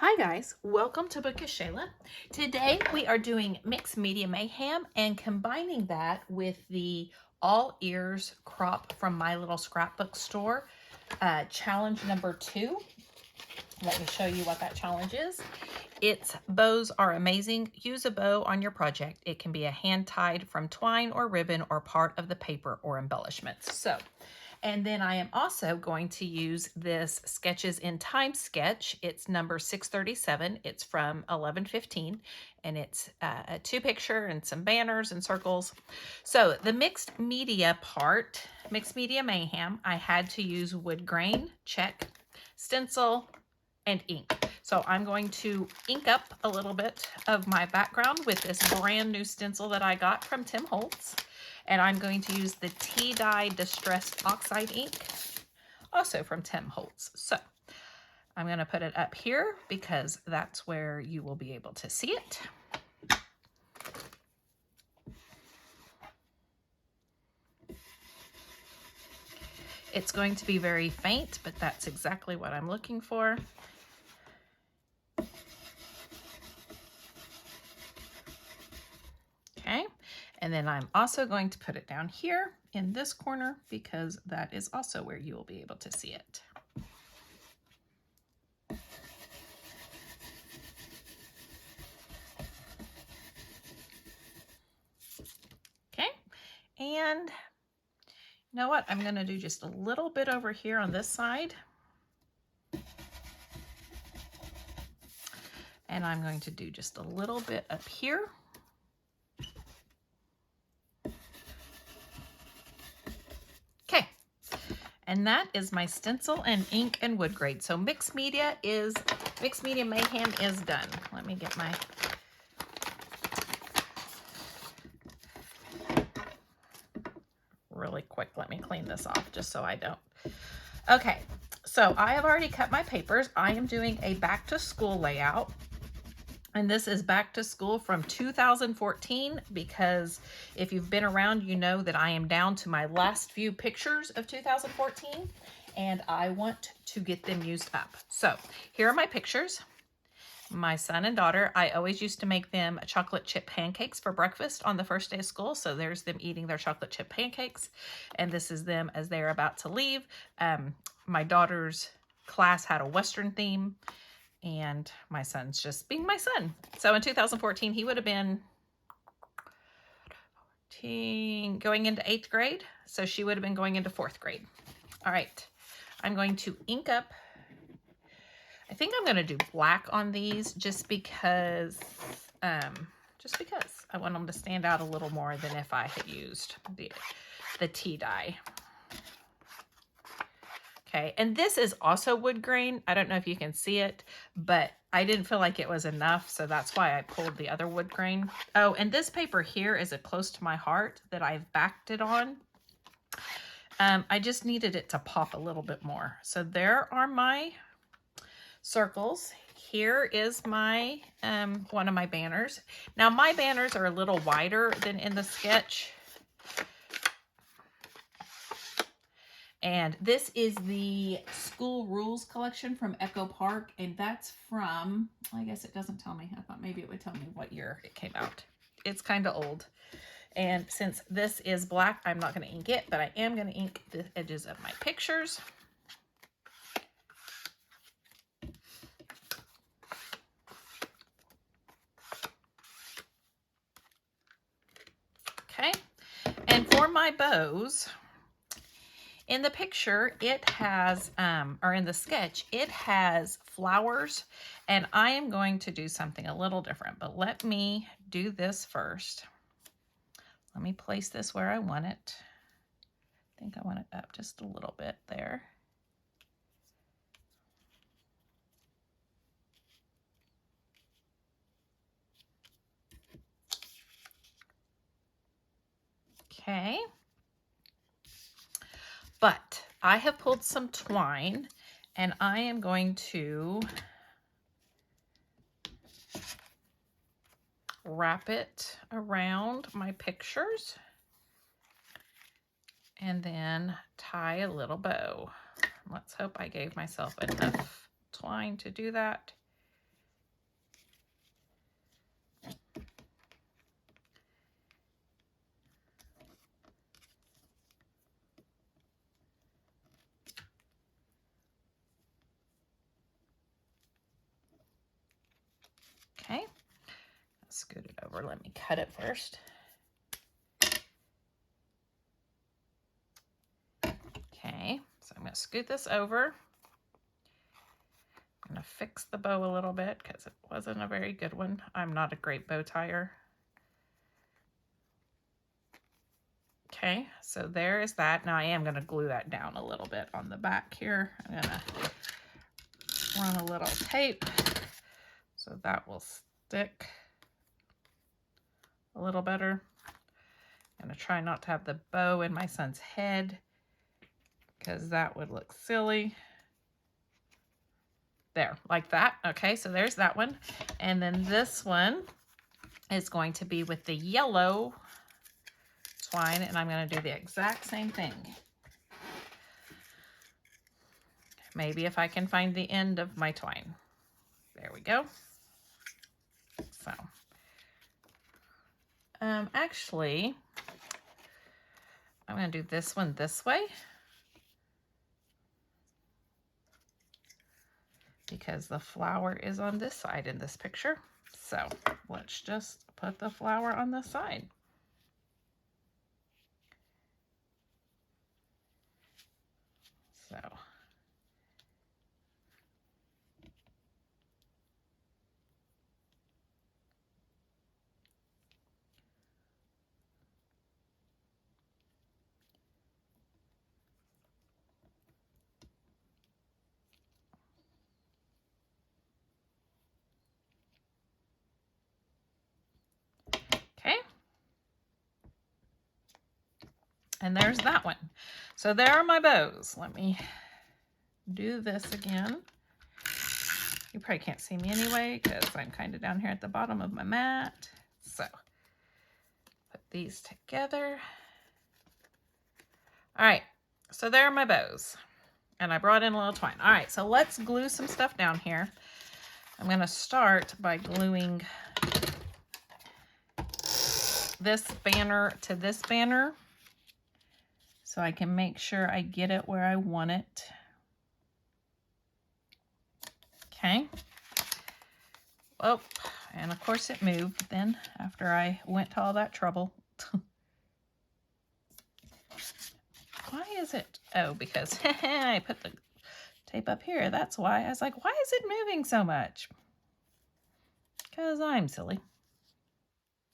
Hi guys, welcome to Bookish Shayla. Today we are doing Mixed Media Mayhem and combining that with the All Ears crop from My Little Scrapbook Store, challenge number 2. Let me show you what that challenge is. Its bows are amazing. Use a bow on your project. It can be a hand tied from twine or ribbon or part of the paper or embellishments. And then I am also going to use this Sketches in Time sketch. It's number 637. It's from 1115, and it's a 2-picture and some banners and circles. So the mixed media part, Mixed Media Mayhem, I had to use wood grain, check, stencil, and ink. So I'm going to ink up a little bit of my background with this brand new stencil that I got from Tim Holtz. And I'm going to use the Tea-Dye Distressed Oxide ink, also from Tim Holtz. So I'm going to put it up here because that's where you will be able to see it. It's going to be very faint, but that's exactly what I'm looking for. Okay, and then I'm also going to put it down here in this corner because that is also where you will be able to see it. Okay, and you know what? I'm going to do just a little bit over here on this side. And I'm going to do just a little bit up here. Okay, and that is my stencil and ink and wood grade. So Mixed Media Mayhem is done. Let me get my really quick. Let me clean this off just so I don't. Okay, so I have already cut my papers. I am doing a back to school layout. And this is back to school from 2014 because if you've been around, you know that I am down to my last few pictures of 2014 and I want to get them used up. So here are my pictures. My son and daughter, I always used to make them chocolate chip pancakes for breakfast on the first day of school. So there's them eating their chocolate chip pancakes. And this is them as they're about to leave. My daughter's class had a Western theme. And my son's just being my son. So in 2014, he would have been going into 8th grade. So she would have been going into 4th grade. All right. I'm going to ink up. I think I'm going to do black on these just because I want them to stand out a little more than if I had used the tea dye. Okay, and this is also wood grain. I don't know if you can see it, but I didn't feel like it was enough, so that's why I pulled the other wood grain. Oh, and this paper here is a close to my heart that I've backed it on. I just needed it to pop a little bit more. So there are my circles. Here is my one of my banners. Now my banners are a little wider than in the sketch. And this is the School Rules collection from Echo Park. And that's from, I guess it doesn't tell me. I thought maybe it would tell me what year it came out. It's kind of old. And since this is black, I'm not going to ink it, but I am going to ink the edges of my pictures. Okay. And for my bows, in the picture, it has, or in the sketch, it has flowers, and I am going to do something a little different, but let me do this first. Let me place this where I want it. I think I want it up just a little bit there. Okay. But I have pulled some twine and I am going to wrap it around my pictures and then tie a little bow. Let's hope I gave myself enough twine to do that. scoot it over. Let me cut it first. Okay, so I'm going to scoot this over. I'm going to fix the bow a little bit because it wasn't a very good one. I'm not a great bow tire. Okay, so there is that. Now I am going to glue that down a little bit on the back here. I'm going to run a little tape so that will stick a little better. I'm going to try not to have the bow in my son's head because that would look silly. There, like that. Okay, so there's that one. And then this one is going to be with the yellow twine, and I'm going to do the exact same thing. Maybe if I can find the end of my twine. There we go. So, actually, I'm going to do this one this way, because the flower is on this side in this picture. So let's just put the flower on this side. So okay. And there's that one. So there are my bows. Let me do this again. You probably can't see me anyway because I'm kind of down here at the bottom of my mat. So put these together. All right, so there are my bows. And I brought in a little twine. All right, so let's glue some stuff down here. I'm going to start by gluing this banner to this banner so I can make sure I get it where I want it. Okay. Oh, and of course it moved then after I went to all that trouble. Why is it? Oh, because I put the tape up here. That's why. I was like, why is it moving so much? Because I'm silly.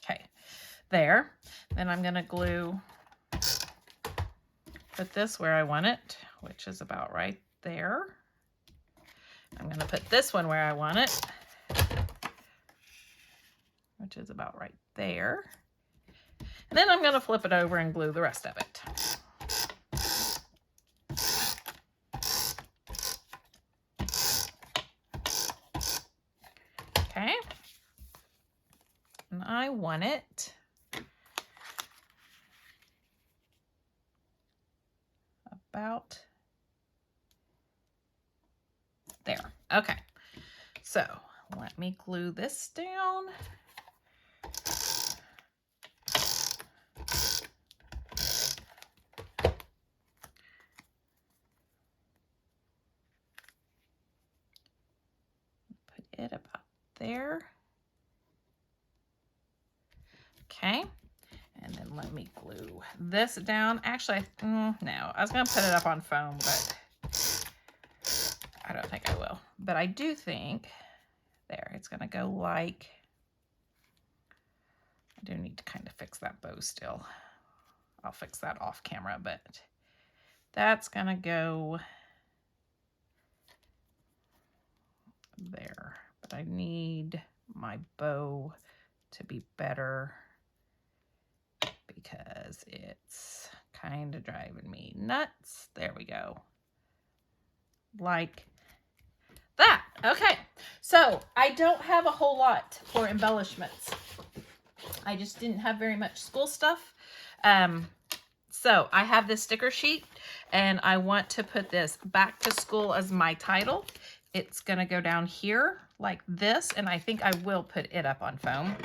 Okay, there. Then I'm going to glue, put this where I want it, which is about right there. I'm going to put this one where I want it, which is about right there. And then I'm going to flip it over and glue the rest of it. Okay. And I want it about there. Okay. So let me glue this down. Put it about there. Okay. And then let me glue this down. Actually, no, I was going to put it up on foam, but I don't think I will. But I do think, there, it's going to go like, I do need to kind of fix that bow still. I'll fix that off camera, but that's going to go there. But I need my bow to be better because it's kind of driving me nuts. There we go. Like that. Okay, so I don't have a whole lot for embellishments. I just didn't have very much school stuff. So I have this sticker sheet and I want to put this back to school as my title. It's gonna go down here like this, and I think I will put it up on foam.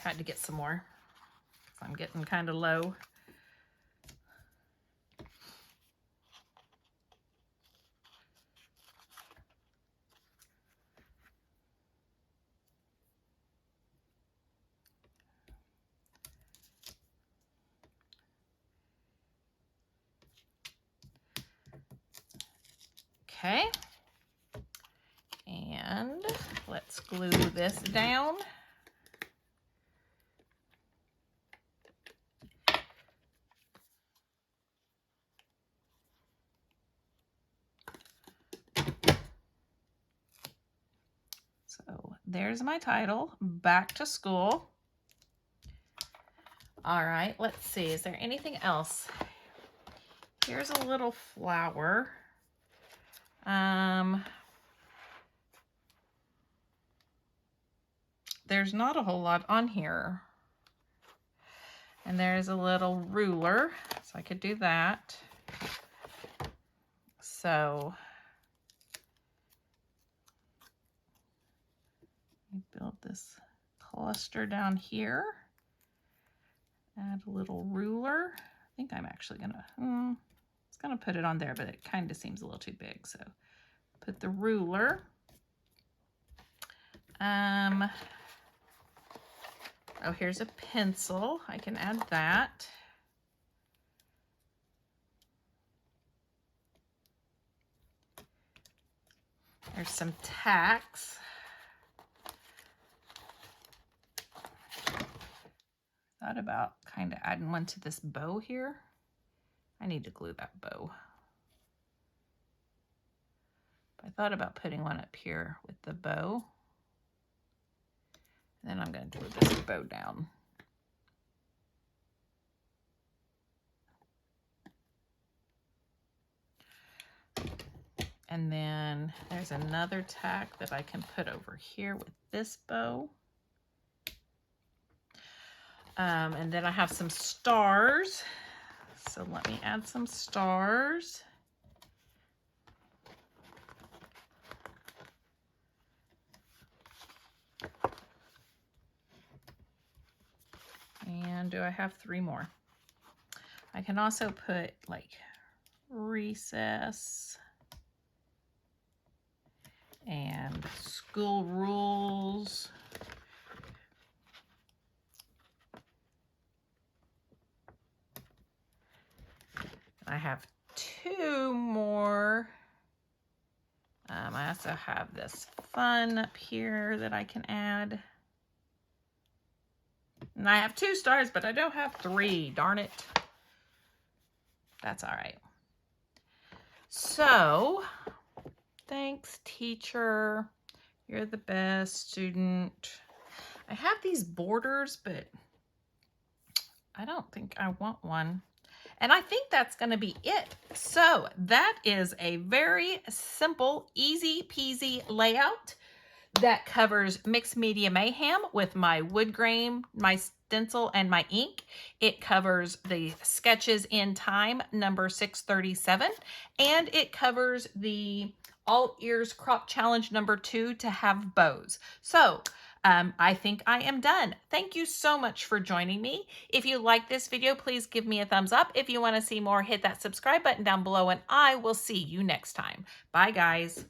Had to get some more. So I'm getting kind of low. Okay, and let's glue this down. So there's my title, Back to School. All right, let's see, is there anything else? Here's a little flower. There's not a whole lot on here. And there's a little ruler, so I could do that. So build this cluster down here. Add a little ruler. I think I'm actually gonna, it's gonna put it on there, but it kind of seems a little too big. So put the ruler. Oh, here's a pencil. I can add that. There's some tacks. Thought about kind of adding one to this bow here. I need to glue that bow. But I thought about putting one up here with the bow. And then I'm going to glue this bow down. And then there's another tack that I can put over here with this bow. And then I have some stars. So let me add some stars. And do I have 3 more? I can also put like recess and school rules. I have 2 more. I also have this fun up here that I can add. And I have 2 stars, but I don't have 3. Darn it. That's all right. So, thanks, teacher. You're the best student. I have these borders, but I don't think I want one. And I think that's going to be it. So that is a very simple, easy peasy layout that covers Mixed Media Mayhem with my wood grain, my stencil, and my ink. It covers the sketches in Thyme number 637, and it covers the All Ears Crop Challenge number 2 to have bows. So I think I am done. Thank you so much for joining me. If you like this video, please give me a thumbs up. If you want to see more, hit that subscribe button down below, and I will see you next time. Bye, guys.